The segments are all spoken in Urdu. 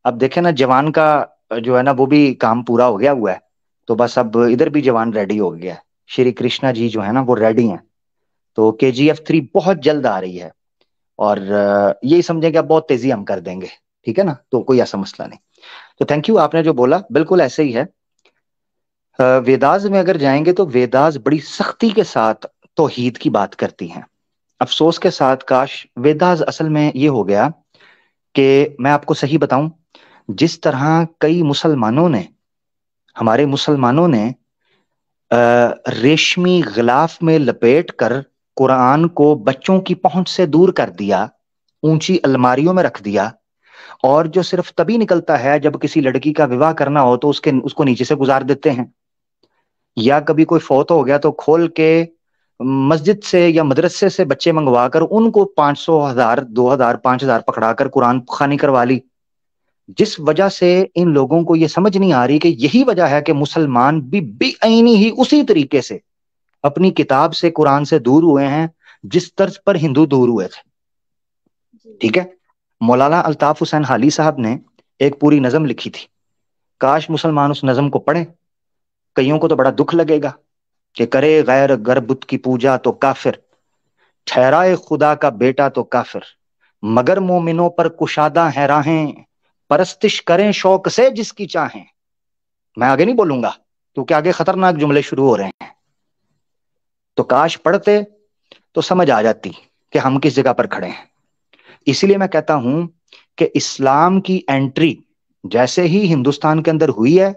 اب دیکھیں نا جوان کا جو ہے نا وہ بھی کام پورا ہو گیا ہوا ہے، تو بس اب ادھر بھی جوان ریڈی ہو گیا ہے، شری کرشنا جی جو ہے نا وہ ریڈی ہیں، تو KGF 3 بہت جلد آ رہی ہے، اور یہی سمجھیں کہ اب بہت تیزی ہم کر دیں گے، ٹھیک ہے نا، تو کوئی ایسا مسئلہ نہیں. تو تھینک یو، آپ نے جو بولا بالکل ایسے ہی ہے. ویداز میں اگر جائیں گے تو ویداز بڑی سختی کے ساتھ توحید کی بات کرتی ہیں. افسوس کے ساتھ کاش ویداز اصل میں یہ ہو گیا کہ میں آپ کو صحیح بتاؤں، جس طرح کئی مسلمانوں نے، ہمارے مسلمانوں نے ریشمی غلاف میں لپیٹ کر قرآن کو بچوں کی پہنچ سے دور کر دیا، اونچی الماریوں میں رکھ دیا، اور جو صرف تبھی نکلتا ہے جب کسی لڑکی کا وواہ کرنا ہو تو اس کو نیچے سے گزار دیتے ہیں، یا کبھی کوئی فوت ہو گیا تو کھول کے مسجد سے یا مدرسے سے بچے منگوا کر ان کو 500 1000 2000 5000 پکڑا کر قرآن خوانی کروا لی. جس وجہ سے ان لوگوں کو یہ سمجھ نہیں آ رہی کہ یہی وجہ ہے کہ مسلمان بھی عینی ہی اسی طریقے سے اپنی کتاب سے قرآن سے دور ہوئے ہیں جس طرز پر ہندو دور ہوئے تھے. ٹھیک ہے، مولانا الطاف حسین حالی صاحب نے ایک پوری نظم لکھی تھی، کاش مسلمان اس نظم کو پڑھیں. کئیوں کو تو بڑا دکھ لگے گا کہ کرے غیر گر بت کی پوجا تو کافر، ٹھہرائے خدا کا بیٹا تو کافر، مگر مومنوں پر کشادہ ہیں راہیں، پرستش کریں شوق سے جس کی چاہیں. میں آگے نہیں بولوں گا کیونکہ آگے خطرناک جملے شروع ہو رہے ہیں. تو کاش پڑھتے تو سمجھ آ جاتی کہ ہم کس جگہ پر کھڑے ہیں. اسی لیے میں کہتا ہوں کہ اسلام کی انٹری جیسے ہی ہندوستان کے اندر ہوئی ہے،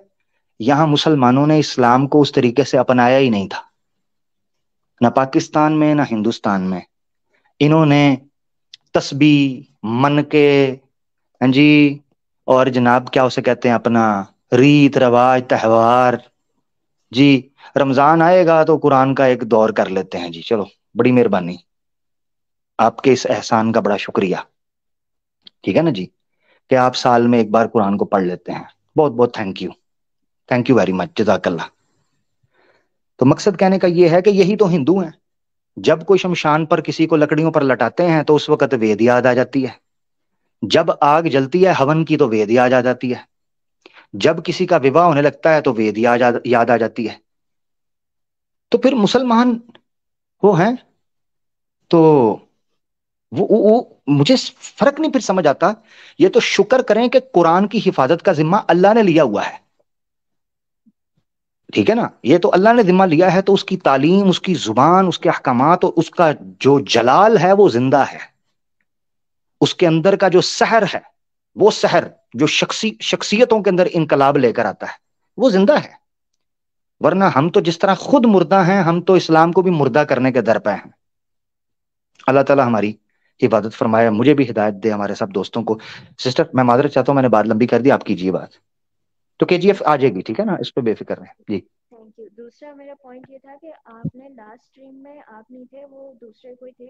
یہاں مسلمانوں نے اسلام کو اس طریقے سے اپنایا ہی نہیں تھا، نہ پاکستان میں نہ ہندوستان میں. انہوں نے تسبیح، من کے، ہاں جی، اور جناب کیا اسے کہتے ہیں اپنا ریت رواج تہوار، جی رمضان آئے گا تو قرآن کا ایک دور کر لیتے ہیں، جی چلو بڑی مہربانی، آپ کے اس احسان کا بڑا شکریہ، ٹھیک ہے نا جی، کہ آپ سال میں ایک بار قرآن کو پڑھ لیتے ہیں. بہت بہت thank you, thank you very much, جزاک اللہ. تو مقصد کہنے کا یہ ہے کہ یہی تو ہندو ہیں. جب کوئی شمشان پر کسی کو لکڑیوں پر لٹاتے ہیں تو اس وقت وید یاد آ جاتی ہے، جب آگ جلتی ہے ہون کی تو وید یاد آ جاتی ہے، جب کسی کا وواہ ہونے لگتا ہے تو وید یاد آ جاتی ہے. تو پھر مسلمان وہ ہیں تو وہ مجھے فرق نہیں پھر سمجھ آتا. یہ تو شکر کریں کہ قرآن کی حفاظت کا ذمہ اللہ نے لیا ہوا ہے، ٹھیک ہے نا، یہ تو اللہ نے ذمہ لیا ہے، تو اس کی تعلیم، اس کی زبان، اس کے احکامات اور اس کا جو جلال ہے وہ زندہ ہے. اس کے اندر کا جو سحر ہے، وہ سحر جو شخصیتوں کے اندر انقلاب لے کر آتا ہے وہ زندہ ہے. ورنہ ہم تو جس طرح خود مردہ ہیں، ہم تو اسلام کو بھی مردہ کرنے کے در پہ ہیں. اللہ تعالی ہماری حفاظت فرمائے، مجھے بھی ہدایت دے، ہمارے سب دوستوں کو. سسٹر میں معذرت چاہتا ہوں، میں نے بات لمبی کر دی، آپ کیجیے بات. تو KGF آ جائے گی، ٹھیک ہے نا، اس پہ بے فکر رہیں جی. Thank you. دوسرا میرا پوائنٹ یہ تھا کہ آپ نے لاسٹ اسٹریم میں، آپ نہیں تھے، وہ دوسرے کوئی تھے،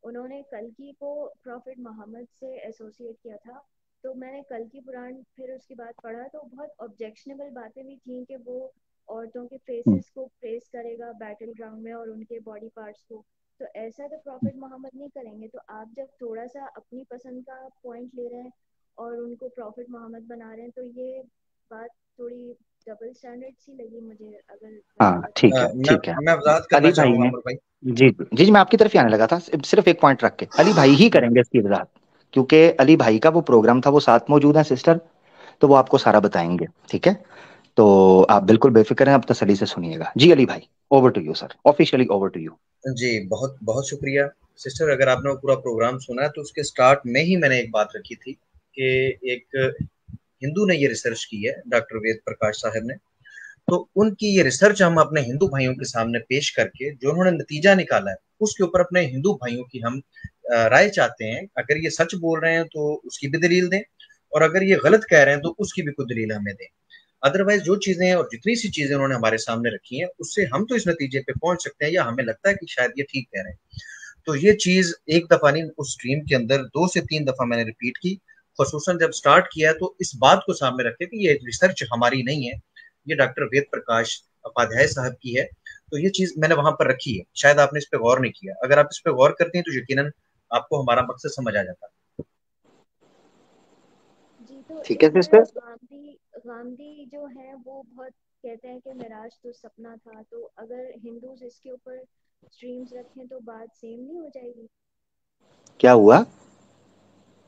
انہوں نے کلکی کو پروفٹ محمد سے ایسوسیٹ کیا تھا. تو میں نے کلکی قرآن پھر اس کی بات پڑھا تو بہت آبجیکشنیبل باتیں بھی تھیں کہ وہ عورتوں کے فیسز کو پریس کرے گا بیٹل گراؤنڈ میں اور ان کے باڈی پارٹس کو. تو ایسا تو پروفٹ محمد نہیں کریں گے. تو آپ جب تھوڑا سا اپنی پسند کا پوائنٹ لے رہے ہیں اور ان کو پروفٹ محمد بنا رہے ہیں تو یہ بات تھوڑی ڈبل سٹینڈرڈ سی لگی مجھے. اگر ہاں ٹھیک ہے ٹھیک ہے. میں وضاحت کرنا علی بھائی چاہوں گا نے، عمر بھائی. جی جی میں آپ کی طرف ہی آنے لگا تھا، صرف ایک پوائنٹ رکھ کے علی بھائی ہی کریں گے اس کی وضاحت، کیونکہ علی بھائی کا وہ پروگرام تھا، وہ ساتھ موجود ہیں سسٹر، تو وہ آپ کو سارا بتائیں گے، ٹھیک ہے. تو آپ بالکل بے فکر ہیں، آپ تسلی سے سنیے گا. جی علی بھائی over to you sir, officially over to you. جی بہت بہت شکریہ سسٹر. اگر آپ نے وہ پورا پروگرام سنا ہے تو اس کے سٹارٹ میں ہی میں نے ایک بات رکھی تھی کہ ایک ہندو نے یہ ریسرچ کی ہے، ڈاکٹر وید پرکاش صاحب نے. تو ان کی یہ ریسرچ ہم اپنے ہندو بھائیوں کے سامنے پیش کر کے جو انہوں نے نتیجہ نکالا ہے اس کے اوپر اپنے ہندو بھائیوں کی ہم رائے چاہتے ہیں. اگر یہ سچ بول رہے ہیں تو اس کی بھی دلیل دیں، اور اگر یہ غلط کہہ رہے ہیں تو اس کی بھی کوئی دلیل ہمیں دیں. ادروائز جو چیزیں اور جتنی سی چیزیں انہوں نے ہمارے سامنے رکھی ہیں اس سے ہم تو اس نتیجے پہ پہنچ سکتے ہیں، یا ہمیں لگتا ہے کہ شاید یہ ٹھیک کہہ رہے ہیں. تو یہ چیز ایک دفعہ نہیں، اس اسٹریم کے اندر 2 سے 3 دفعہ میں نے ریپیٹ کی، خصوصاً جب سٹارٹ کیا تو اس بات کو سامنے رکھے کہ یہ ریسرچ ہماری نہیں ہے، یہ ڈاکٹر وید پرکاش اپادھیائے صاحب کی ہے. تو یہ چیز میں نے وہاں پر رکھی ہے. شاید آپ نے اس پہ غور نہیں کیا، اگر آپ اس پہ غور کرتے ہیں تو یقیناً آپ کو ہمارا مقصد سمجھ آ جاتا. جی تو ٹھیک ہے اس میں سسٹر. غامدی جو ہے وہ بہت کہتے ہیں کہ معراج تو سپنا تھا، تو اگر ہندوز اس کے اوپر اسٹریمز رکھیں تو بات سیم نہیں ہو جائے گی؟ کیا ہوا؟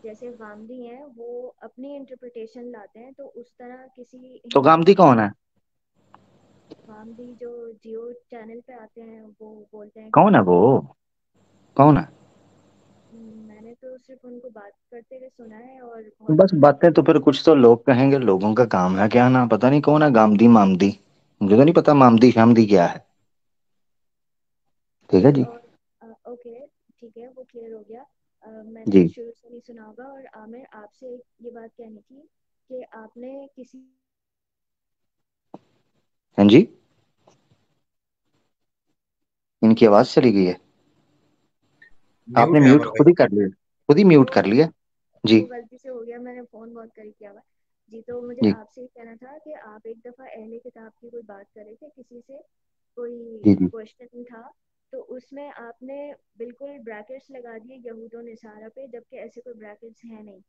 جیسے غامدی ہیں وہ اپنی انٹرپریٹیشن لاتے ہیں، تو اس طرح کسی تو ہندو گامدی کون ہے؟ غامدی جو جیو چینل پہ آتے ہیں وہ بولتے ہیں کہ کون ہے وہ؟ کون ہے؟ میں نے تو صرف ان کو بات کرتے ہوئے سنا ہے، اور بہت بس باتیں تو پھر کچھ تو لوگ کہیں گے، لوگوں کا کام ہے کیا نا، پتہ نہیں کون ہے گامدی مامدی. مجھے تو نہیں پتا مامدی شامدی کیا ہے. ٹھیک ہے جی. جی. اور اوکے، ٹھیک ہے، وہ کلیئر ہو گیا. میں نے جی شروع سے نہیں سنا ہوگا. اور عامر آپ سے یہ بات کہنی تھی کہ آپ نے کسی ہاں جی، ان کی آواز چلی گئی ہے. آپ نے میوٹ ہے میوٹ عامر بھائی. خود ہی کر لیا، خود ہی میوٹ وہ کر لیا. جی وہ غلطی سے ہو گیا، میں نے فون بہت قریب کیا ہوا. جی تو مجھے جی آپ سے یہ کہنا تھا کہ آپ ایک دفعہ اہل کتاب کی کوئی بات کر رہے تھے، کسی سے کوئی جی جی. کوشچن تھا، تو اس میں آپ نے بالکل بریکٹس لگا دیے یہود و نصارہ پہ، جبکہ ایسے کوئی بریکٹس ہیں نہیں.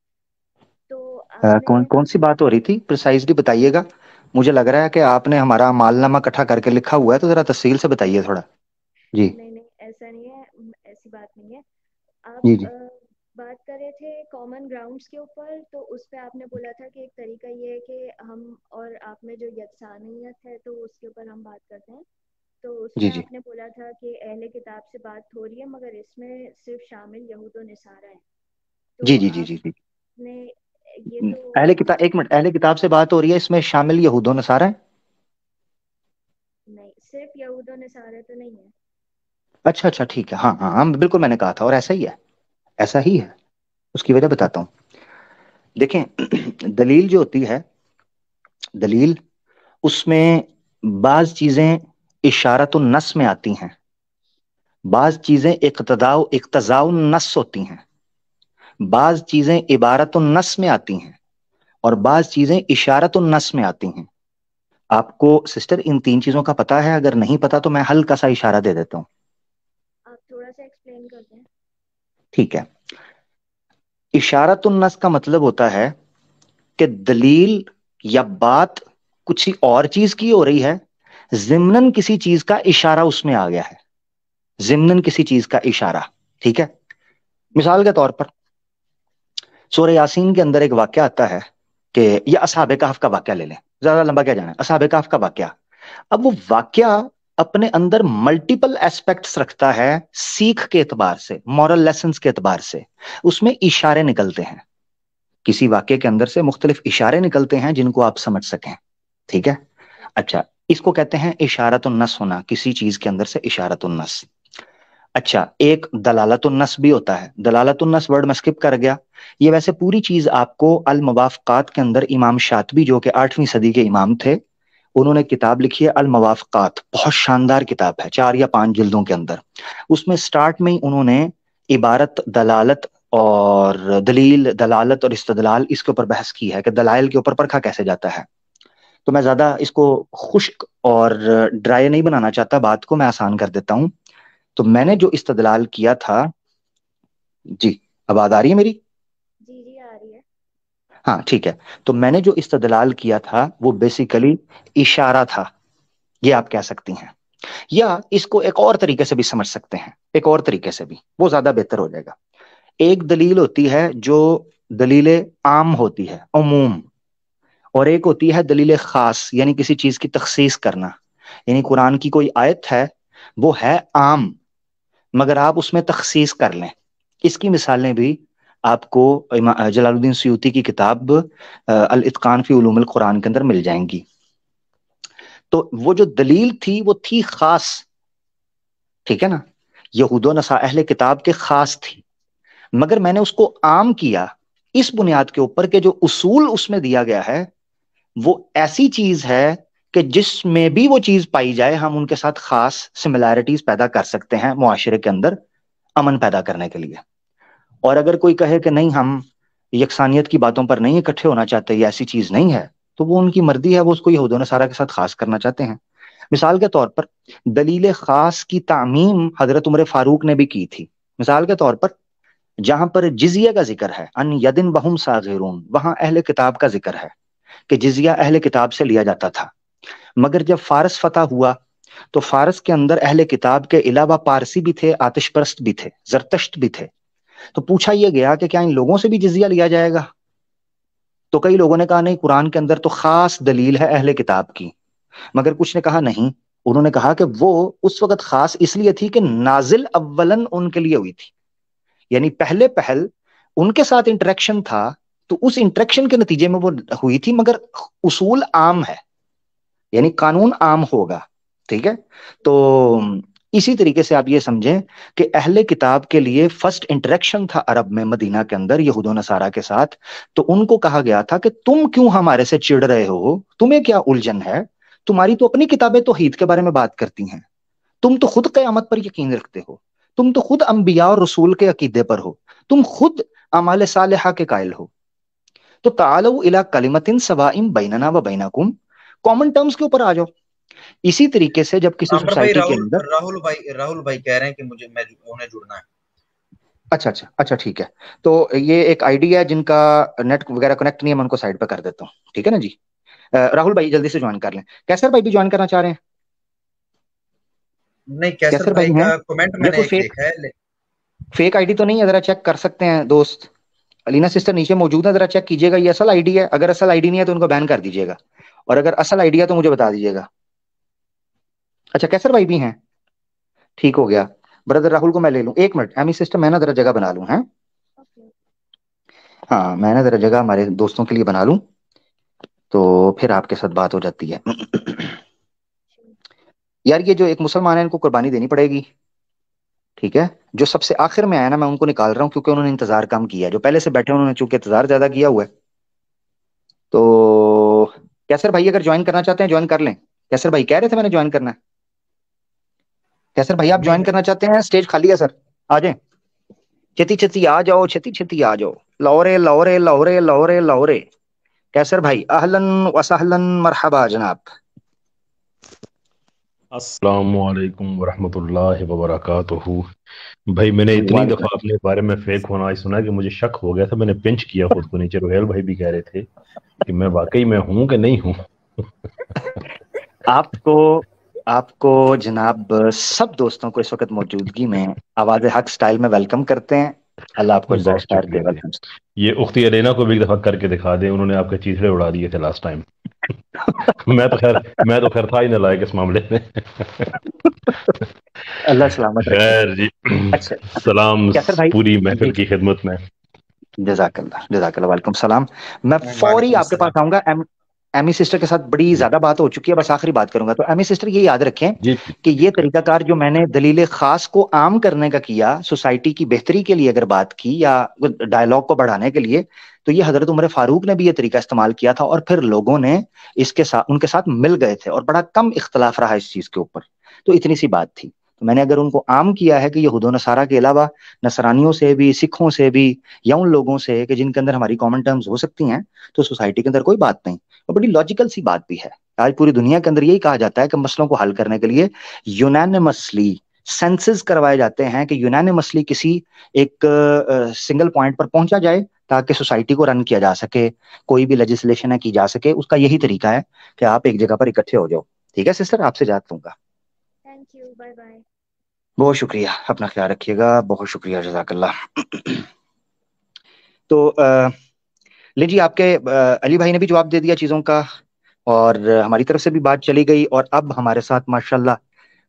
تو آپ نے کون کون سی بات ہو رہی تھی پرسائزلی بتائیے گا. مجھے لگ رہا ہے کہ آپ نے ہمارا مال نامہ اکٹھا کر کے لکھا ہوا ہے، تو ذرا تفصیل سے بتائیے تھوڑا. جی نہیں نہیں، ایسا نہیں ہے، ایسی بات نہیں ہے. جی آپ جی بات کر رہے تھے کامن گراؤنڈس کے اوپر، تو اس پہ آپ نے بولا تھا کہ ایک طریقہ یہ ہے کہ ہم اور آپ میں جو یکسانیت ہے تو اس کے اوپر ہم بات کرتے ہیں. تو اس جی میں جی آپ نے بولا تھا کہ اہل کتاب سے بات ہو رہی ہے، مگر اس میں صرف شامل یہود و نصارہ ہیں. جی تو جی جی آپ جی جی. نے یہ تو اہل کتاب، ایک منٹ، اہل کتاب سے بات ہو رہی ہے، اس میں شامل یہود و نصارہ ہیں؟ نہیں، صرف یہود و نصارہ تو نہیں ہے. اچھا اچھا ٹھیک ہے. ہاں ہاں ہاں بالکل میں نے کہا تھا، اور ایسا ہی ہے، ایسا ہی ہے. اس کی وجہ بتاتا ہوں. دیکھیں، دلیل جو ہوتی ہے، دلیل، اس میں بعض چیزیں اشارت النص میں آتی ہیں، بعض چیزیں اقتضاء النص ہوتی ہیں، بعض چیزیں عبارت النص میں آتی ہیں، اور بعض چیزیں اشارت النص میں آتی ہیں. آپ کو سسٹر ان تین چیزوں کا پتا ہے؟ اگر نہیں پتا تو میں ہلکا سا اشارہ دے دیتا ہوں. آپ تھوڑا سا ایکسپلین کر دیں. ٹھیک ہے. اشارت النص کا مطلب ہوتا ہے کہ دلیل یا بات کچھ اور چیز کی ہو رہی ہے، ضمناً کسی چیز کا اشارہ اس میں آ گیا ہے، ضمناً کسی چیز کا اشارہ. ٹھیک ہے. جی مثال کے طور پر سورہ یاسین کے اندر ایک واقعہ آتا ہے کہ یہ اصحاب کہف کا واقعہ لے لیں، زیادہ لمبا کیا جانا ہے، اصحاب کہف کا واقعہ. اب وہ واقعہ اپنے اندر ملٹیپل ایسپیکٹس رکھتا ہے، سیکھ کے اعتبار سے، مورل لیسنز کے اعتبار سے. اس میں اشارے نکلتے ہیں، کسی واقعے کے اندر سے مختلف اشارے نکلتے ہیں جن کو آپ سمجھ سکیں. ٹھیک ہے. اچھا، اس کو کہتے ہیں اشارت النص ہونا، کسی چیز کے اندر سے اشارت النص. اچھا، ایک دلالت النص بھی ہوتا ہے. دلالت النص ورڈ میں سکپ کر گیا. یہ ویسے پوری چیز آپ کو الموافقات کے اندر امام شاطبی جو کہ 8ویں صدی کے امام تھے، انہوں نے کتاب لکھی ہے الموافقات، بہت شاندار کتاب ہے، 4 یا 5 جلدوں کے اندر. اس میں سٹارٹ میں ہی انہوں نے عبارت، دلالت اور دلیل، دلالت اور استدلال، اس کے اوپر بحث کی ہے کہ دلائل کے اوپر پرکھا کیسے جاتا ہے. تو میں زیادہ اس کو خشک اور ڈرائی نہیں بنانا چاہتا، بات کو میں آسان کر دیتا ہوں. تو میں نے جو استدلال کیا تھا، جی آواز آ رہی ہے میری؟ جی جی آ رہی ہے. ہاں ٹھیک ہے. تو میں نے جو استدلال کیا تھا وہ بیسیکلی اشارہ تھا، یہ آپ کہہ سکتی ہیں. یا اس کو ایک اور طریقے سے بھی سمجھ سکتے ہیں، ایک اور طریقے سے بھی، وہ زیادہ بہتر ہو جائے گا. ایک دلیل ہوتی ہے جو دلیل عام ہوتی ہے، عموم، اور ایک ہوتی ہے دلیل خاص، یعنی کسی چیز کی تخصیص کرنا. یعنی قرآن کی کوئی آیت ہے، وہ ہے عام، مگر آپ اس میں تخصیص کر لیں. اس کی مثالیں بھی آپ کو جلال الدین سیوطی کی کتاب الاتقان فی علوم القرآن کے اندر مل جائیں گی. تو وہ جو دلیل تھی وہ تھی خاص. ٹھیک ہے نا، یہود و نصارہ اہل کتاب کے خاص تھی، مگر میں نے اس کو عام کیا اس بنیاد کے اوپر کہ جو اصول اس میں دیا گیا ہے وہ ایسی چیز ہے کہ جس میں بھی وہ چیز پائی جائے ہم ان کے ساتھ خاص سملیرٹیز پیدا کر سکتے ہیں معاشرے کے اندر امن پیدا کرنے کے لیے. اور اگر کوئی کہے کہ نہیں، ہم یکسانیت کی باتوں پر نہیں اکٹھے ہونا چاہتے، یہ ایسی چیز نہیں ہے، تو وہ ان کی مرضی ہے، وہ اس کو یہود و نصارہ کے ساتھ خاص کرنا چاہتے ہیں. مثال کے طور پر دلیل خاص کی تعمیم حضرت عمر فاروق نے بھی کی تھی. مثال کے طور پر جہاں پر جزیہ کا ذکر ہے ان یدن وہم صاغرون، وہاں اہل کتاب کا ذکر ہے کہ جزیہ اہل کتاب سے لیا جاتا تھا. مگر جب فارس فتح ہوا تو فارس کے اندر اہل کتاب کے علاوہ پارسی بھی تھے، آتش پرست بھی تھے، زرتشت بھی تھے. تو پوچھا یہ گیا کہ کیا ان لوگوں سے بھی جزیہ لیا جائے گا؟ تو کئی لوگوں نے کہا نہیں، قرآن کے اندر تو خاص دلیل ہے اہل کتاب کی. مگر کچھ نے کہا نہیں، انہوں نے کہا کہ وہ اس وقت خاص اس لیے تھی کہ نازل اولن ان کے لیے ہوئی تھی، یعنی پہلے پہل ان کے ساتھ انٹریکشن تھا تو اس انٹریکشن کے نتیجے میں وہ ہوئی تھی، مگر اصول عام ہے، یعنی قانون عام ہوگا. ٹھیک ہے، تو اسی طریقے سے آپ یہ سمجھیں کہ اہل کتاب کے لیے فرسٹ انٹریکشن تھا عرب میں، مدینہ کے اندر یہود و نصارہ کے ساتھ. تو ان کو کہا گیا تھا کہ تم کیوں ہمارے سے چڑ رہے ہو، تمہیں کیا الجھن ہے، تمہاری تو اپنی کتابیں توحید کے بارے میں بات کرتی ہیں، تم تو خود قیامت پر یقین رکھتے ہو، تم تو خود انبیاء اور رسول کے عقیدے پر ہو، تم خود اعمال صالحہ کے قائل ہو. تو تعالوا الی کلمۃ سواء بیننا و بینکم، کامن ٹرمز کے اوپر آ جاؤ. اسی طریقے سے جب کسی عامر بھائی، سوسائٹی کے اندر، راہل بھائی کہہ رہے ہیں کہ انہیں جڑنا ہے. اچھا اچھا اچھا ٹھیک ہے، تو یہ ایک آئی ڈی ہے جن کا نیٹ وغیرہ کنیکٹ نہیں ہے، میں ان کو سائڈ پہ کر دیتا ہوں. ٹھیک ہے نا جی، راہل بھائی جلدی سے جوائن کر لیں. کیسر بھائی بھی جوائن کرنا چاہ رہے ہیں؟ نہیں، کیسر کیسر بھائی بھائی ہیں؟ کا کمنٹ میں یہ نے کوئی ایک دیکھا ہے. فیک آئی ڈی تو نہیں ہے؟ ذرا چیک کر سکتے ہیں دوست. علینا سسٹر نیچے موجود ہے، ذرا چیک کیجیے گا یہ اصل آئی ڈی ہے. اگر اصل آئی ڈی نہیں ہے تو ان کو بین کر دیجیے گا، اور اگر اصل آئی ڈی ہے تو مجھے بتا دیجیے گا. اچھا کیسر بھائی بھی ہیں، ٹھیک ہو گیا. بردر راہل کو میں لے لوں، ایک منٹ ایمی سسٹر، میں نا ذرا جگہ بنا لوں. ہیں اوکے. ہاں، میں نا ذرا جگہ ہمارے دوستوں کے لیے بنا لوں تو پھر آپ کے ساتھ بات ہو جاتی ہے. یار یہ جو ایک مسلمان ہے ان کو قربانی دینی پڑے گی. ٹھیک ہے، جو سب سے آخر میں آیا نا میں ان کو نکال رہا ہوں کیونکہ انہوں نے انتظار کم کیا ہے. جو پہلے سے بیٹھے انہوں نے چونکہ انتظار زیادہ کیا ہوا ہے. تو کیسر بھائی اگر جوائن کرنا چاہتے ہیں جوائن کر لیں. کیسر بھائی کہہ رہے تھے میں نے جوائن کرنا ہے. کیسر بھائی آپ نہیں جوائن کرنا چاہتے ہیں؟ سٹیج خالی ہے سر، آ جائیں. چھتی چھتی آ جاؤ، چھتی چھتی آ جاؤ. لورے لورے لورے لورے لورے. کیسر بھائی اہلن وسہلن مرحبا جناب. السلام علیکم ورحمۃ اللہ وبرکاتہ. بھائی میں نے اتنی وعلیکم. دفعہ اپنے بارے میں فیک ہونا سنا کہ مجھے شک ہو گیا تھا، میں نے پنچ کیا خود کو نیچے. روہیل بھائی بھی کہہ رہے تھے کہ میں واقعی میں ہوں کہ نہیں ہوں. آپ کو جناب سب دوستوں کو اس وقت موجودگی میں آواز حق سٹائل میں ویلکم کرتے ہیں. اللہ آپ کو جزائے بہت خیر دے شکریہ گا. جی. یہ اختی علینا کو بھی ایک دفعہ کر کے دکھا دیں، انہوں نے آپ کے چیتڑے اڑا دیے تھے لاسٹ ٹائم. میں تو خیر تھا ہی نہ لائق اس معاملے میں. اللہ سلامت رکھے. خیر جی، اچھا سلام کیسر بھائی. پوری جی محفل کی خدمت میں. جزاک اللہ جزاک اللہ. وعلیکم السلام. میں فوری وعلیکم آپ کے السلام. پاس آؤں گا. ایمی سسٹر کے ساتھ بڑی جی زیادہ بات ہو چکی ہے، بس آخری بات کروں گا. تو ایمی سسٹر یہ یاد رکھیں جی جی کہ یہ طریقہ کار جو میں نے دلیل خاص کو عام کرنے کا کیا، سوسائٹی کی بہتری کے لیے اگر بات کی یا ڈائلاگ کو بڑھانے کے لیے، تو یہ حضرت عمر فاروق نے بھی یہ طریقہ استعمال کیا تھا اور پھر لوگوں نے اس کے ساتھ ان کے ساتھ مل گئے تھے اور بڑا کم اختلاف رہا اس چیز کے اوپر. تو اتنی سی بات تھی. تو میں نے اگر ان کو عام کیا ہے کہ یہود و نصارہ کے علاوہ نصرانیوں سے بھی، سکھوں سے بھی، یا ان لوگوں سے کہ جن کے اندر ہماری کامن ٹرمز ہو سکتی ہیں، تو سوسائٹی کے اندر کوئی بات نہیں. اور بڑی لاجیکل سی بات بھی ہے. آج پوری دنیا کے اندر یہی کہا جاتا ہے کہ مسئلوں کو حل کرنے کے لیے یونانیمسلی سینسز کروائے جاتے ہیں کہ یونانیمسلی کسی ایک سنگل پوائنٹ پر پہنچا جائے تاکہ سوسائٹی کو رن کیا جا سکے، کوئی بھی لیجسلیشن ہے کی جا سکے. اس کا یہی طریقہ ہے کہ آپ ایک جگہ پر اکٹھے ہو جاؤ. ٹھیک ہے سسٹر، آپ سے جات لوں گا. Thank you, bye bye. بہت شکریہ، اپنا خیال رکھیے گا. بہت شکریہ، جزاک اللہ. تو لے جی، آپ کے علی بھائی نے بھی جواب دے دیا چیزوں کا، اور ہماری طرف سے بھی بات چلی گئی. اور اب ہمارے ساتھ ماشاءاللہ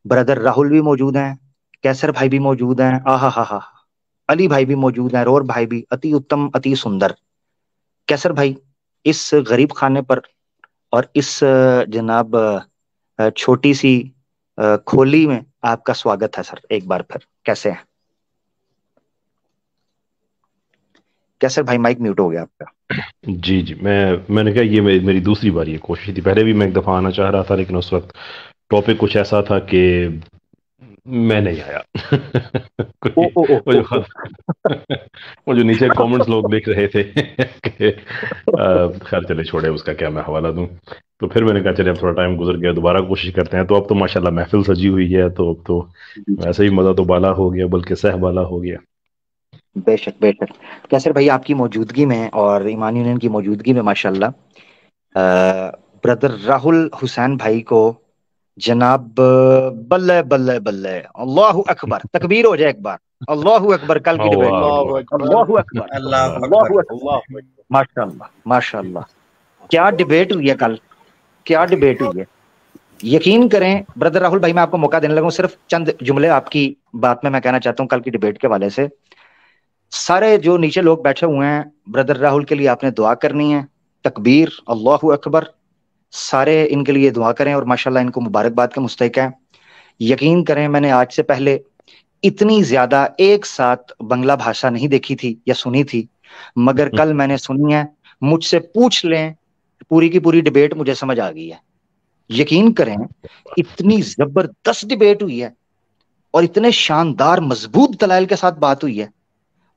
بردر راہل بھی موجود ہیں، کیسر بھائی بھی موجود ہیں، آہا ہا ہا، علی بھائی بھی موجود ہیں، رور بھائی بھی. اتی اتم اتی سندر. کیسر بھائی اس غریب خانے پر اور اس جناب چھوٹی سی کھولی میں آپ کا سواگت ہے سر. ایک بار پھر کیسے ہیں کیسر بھائی؟ مائک میوٹ ہو گیا آپ کا. جی جی، میں نے کہا یہ میری دوسری بار یہ کوشش تھی. پہلے بھی میں ایک دفعہ آنا چاہ رہا تھا لیکن اس وقت ٹاپک کچھ ایسا تھا کہ میں نہیں آیا. او او او وہ او جو او. وہ جو نیچے کامنٹس لوگ لکھ رہے تھے کہ خیر چلے چھوڑے، اس کا کیا میں حوالہ دوں. تو پھر میں نے کہا چلے اب تھوڑا ٹائم گزر گیا، دوبارہ کوشش کرتے ہیں. تو اب تو ماشاءاللہ محفل سجی ہوئی ہے، تو اب تو ویسے ہی مزہ تو بالا ہو گیا، بلکہ سہ بالا ہو گیا. بے شک بے شک. کیسر بھائی آپ کی موجودگی میں اور ایمان یونین کی موجودگی میں ماشاءاللہ بردر راہل حسین بھائی کو جناب بلے بلے بلے اللہ اکبر تکبیر ہو جائے ایک بار. اللہ اکبر. کل کی ڈیبیٹ اللہ اللہ اکبر، اللہ اکبر اللہ اللہ اکبر. اکبر. اللہ اکبر۔ ماشاءاللہ ماشاءاللہ. کیا ڈیبیٹ ہوئی ہے کل, کیا ڈیبیٹ ہوئی ہے. یقین کریں بردر راہل بھائی, میں آپ کو موقع دینے لگا ہوں, صرف چند جملے آپ کی بات میں کہنا چاہتا ہوں کل کی ڈیبیٹ کے حوالے سے. سارے جو نیچے لوگ بیٹھے ہوئے ہیں بردر راہل کے لیے آپ نے دعا کرنی ہے. تکبیر اللہ اکبر. سارے ان کے لیے دعا کریں اور ماشاءاللہ ان کو مبارکباد کے مستحق ہیں. یقین کریں میں نے آج سے پہلے اتنی زیادہ ایک ساتھ بنگلہ بھاشا نہیں دیکھی تھی یا سنی تھی, مگر کل میں نے سنی ہے. مجھ سے پوچھ لیں, پوری کی پوری ڈیبیٹ مجھے سمجھ آ گئی ہے. یقین کریں اتنی زبردست ڈیبیٹ ہوئی ہے اور اتنے شاندار مضبوط دلائل کے ساتھ بات ہوئی ہے,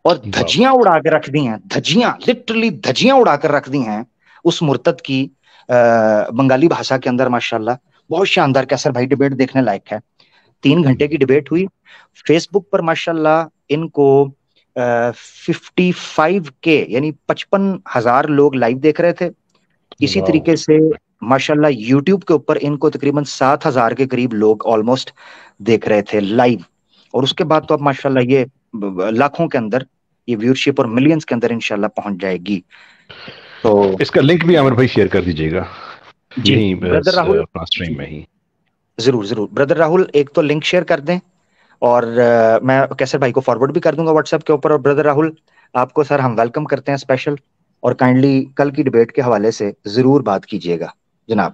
اور دھجیاں اڑا کے رکھ دی ہیں, دھجیاں لٹرلی دھجیاں اڑا کر رکھ دی ہیں اس مرتد کی بنگالی بھاشا کے اندر. ماشاءاللہ بہت شاندار. کیسر بھائی ڈیبیٹ دیکھنے لائق ہے. 3 گھنٹے کی ڈیبیٹ ہوئی. فیس بک پر ماشاءاللہ ان کو 55K یعنی 55,000 لوگ لائیو دیکھ رہے تھے. اسی طریقے سے ماشاءاللہ یوٹیوب کے اوپر ان کو تقریباً 7,000 کے قریب لوگ آلموسٹ دیکھ رہے تھے لائیو. اور اس کے بعد تو اب ماشاءاللہ یہ لاکھوں کے اندر یہ ویورشپ اور ملینز کے اندر انشاءاللہ پہنچ جائے گی. تو اس کا لنک بھی عامر بھائی شیئر کر دیجیے گا جی یہیں بردر راہل, اپنا اسٹریم میں ہی. ضرور ضرور بردر راہل, ایک تو لنک شیئر کر دیں اور میں کیسر بھائی کو فارورڈ بھی کر دوں گا واٹس ایپ کے اوپر. اور بردر راہل آپ کو سر ہم ویلکم کرتے ہیں اسپیشل, اور کائنڈلی کل کی ڈیبیٹ کے حوالے سے ضرور بات کیجیے گا جناب.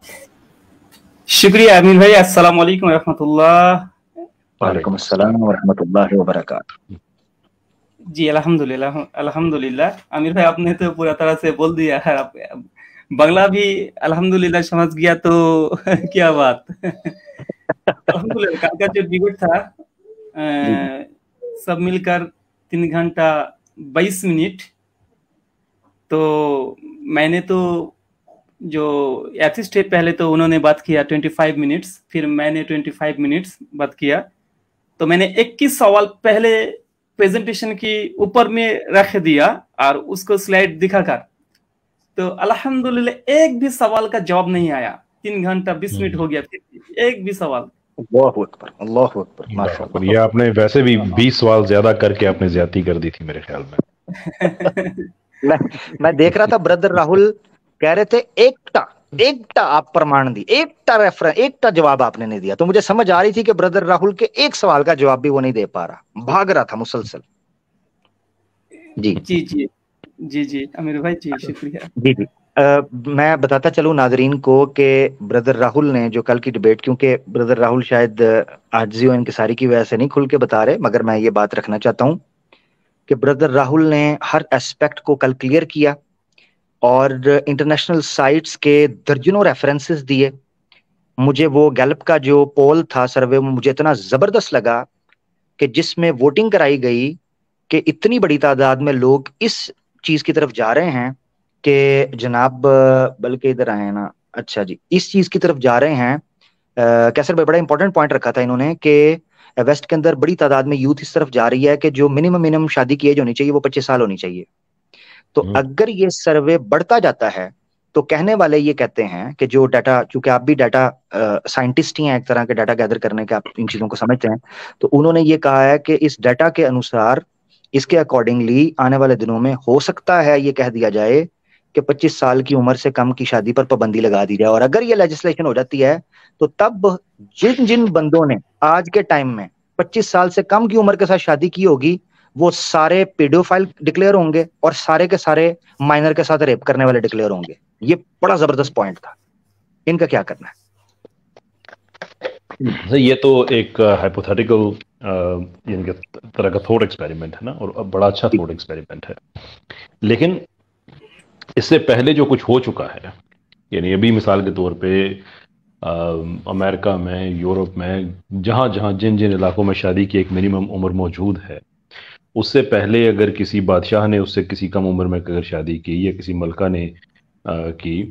شکریہ امین بھائی. السلام علیکم ورحمۃ اللہ. وعلیکم السلام ورحمۃ اللہ وبرکاتہ. جی الحمدللہ الحمدللہ. امیر بھائی آپ نے تو پورا طرح سے بول دیا ہے, بنگلہ بھی الحمدللہ سمجھ گیا تو کیا بات. الحمدللہ کل کا جو ڈیبیٹ تھا سب مل کر 3 گھنٹہ 22 منٹ. تو میں نے تو جو ایتھسٹ ہے پہلے تو انہوں نے بات کیا 25 منٹس, پھر میں نے 25 منٹس بات کیا. تو میں نے 21 سوال پہلے پریزنٹیشن کی اوپر میں رکھ دیا اور اس کو سلائڈ دکھا کر, تو الحمدللہ ایک بھی سوال کا جواب نہیں آیا. 3 گھنٹہ 20 منٹ ہو گیا, پھر ایک بھی سوال. اللہ اکبر اللہ اکبر ماشاءاللہ. یہ آپ نے ویسے بھی 20 سوال زیادہ کر کے آپ نے زیادتی کر دی تھی میرے خیال میں. میں دیکھ رہا تھا بردر راہل کہہ رہے تھے ایکٹا آپ پرمان دی, ایکٹا جواب آپ نے نہیں دیا. تو مجھے سمجھ آ رہی تھی کہ بردر راہل کے ایک سوال کا جواب بھی وہ نہیں دے پا رہا, بھاگ رہا تھا مسلسل. جی جی جی جی جی امیر بھائی جی شکریہ. جی جی میں بتاتا چلوں ناظرین کو کہ بردر راہل نے جو کل کی ڈیبیٹ, کیونکہ بردر راہل شاید عاجزی و انکساری کی وجہ سے نہیں کھل کے بتا رہے, مگر میں یہ بات رکھنا چاہتا ہوں کہ بردر راہل نے ہر ایسپیکٹ کو کل کلیئر کیا اور انٹرنیشنل سائٹس کے درجنوں ریفرنسز دیے. مجھے وہ گیلپ کا جو پول تھا سروے, مجھے اتنا زبردست لگا کہ جس میں ووٹنگ کرائی گئی کہ اتنی بڑی تعداد میں لوگ اس چیز کی طرف جا رہے ہیں کہ جناب, بلکہ ادھر آئے نا, اچھا جی, اس چیز کی طرف جا رہے ہیں. کیسر بھائی بڑا امپورٹنٹ پوائنٹ رکھا تھا انہوں نے کہ ویسٹ کے اندر بڑی تعداد میں یوتھ اس طرف جا رہی ہے کہ جو منیمم شادی کی ایج ہونی چاہیے وہ 25 سال ہونی چاہیے. تو اگر یہ سروے بڑھتا جاتا ہے تو کہنے والے یہ کہتے ہیں کہ جو ڈیٹا, چونکہ آپ بھی ڈیٹا سائنٹسٹ ہی ہیں, ایک طرح کے ڈیٹا گیدر کرنے کے آپ ان چیزوں کو سمجھتے ہیں, تو انہوں نے یہ کہا ہے کہ اس ڈیٹا کے انوسار اس کے اکارڈنگلی آنے والے دنوں میں ہو سکتا ہے یہ کہہ دیا جائے کہ 25 سال کی عمر سے کم کی شادی پر پابندی لگا دی جائے. اور اگر یہ لیجسلیشن ہو جاتی ہے تو تب جن بندوں نے آج کے ٹائم میں 25 سال سے کم کی عمر کے ساتھ شادی کی ہوگی وہ سارے پیڈوفائل ڈکلیئر ہوں گے اور سارے کے سارے مائنر کے ساتھ ریپ کرنے والے ڈکلیئر ہوں گے. یہ بڑا زبردست پوائنٹ تھا. ان کا کیا کرنا ہے؟ یہ تو ایک ہائپوتھیٹیکل یعنی طرح کا تھوٹ ایکسپیریمنٹ ہے نا, اور بڑا اچھا تھوٹ ایکسپیریمنٹ ہے. لیکن اس سے پہلے جو کچھ ہو چکا ہے, یعنی ابھی مثال کے طور پہ امریکہ میں, یورپ میں, جہاں جہاں جن علاقوں میں شادی کی ایک منیمم عمر موجود ہے, اس سے پہلے اگر کسی بادشاہ نے اس سے کسی کم عمر میں اگر شادی کی یا کسی ملکہ نے کی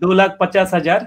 2,50,000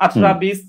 18 20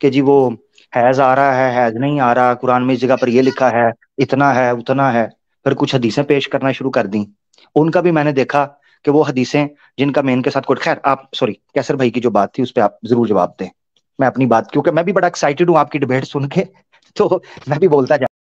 کہ جی وہ حیض آ رہا ہے، حیض نہیں آ رہا، قرآن میں اس جگہ پر یہ لکھا ہے، اتنا ہے اتنا ہے، پھر کچھ حدیثیں پیش کرنا شروع کر دیں. ان کا بھی میں نے دیکھا کہ وہ حدیثیں جن کا میں ان کے ساتھ کوئی، خیر آپ سوری کیسر بھائی کی جو بات تھی اس پہ آپ ضرور جواب دیں. میں اپنی بات، کیونکہ میں بھی بڑا ایکسائٹیڈ ہوں آپ کی ڈیبیٹ سن کے، تو میں بھی بولتا جا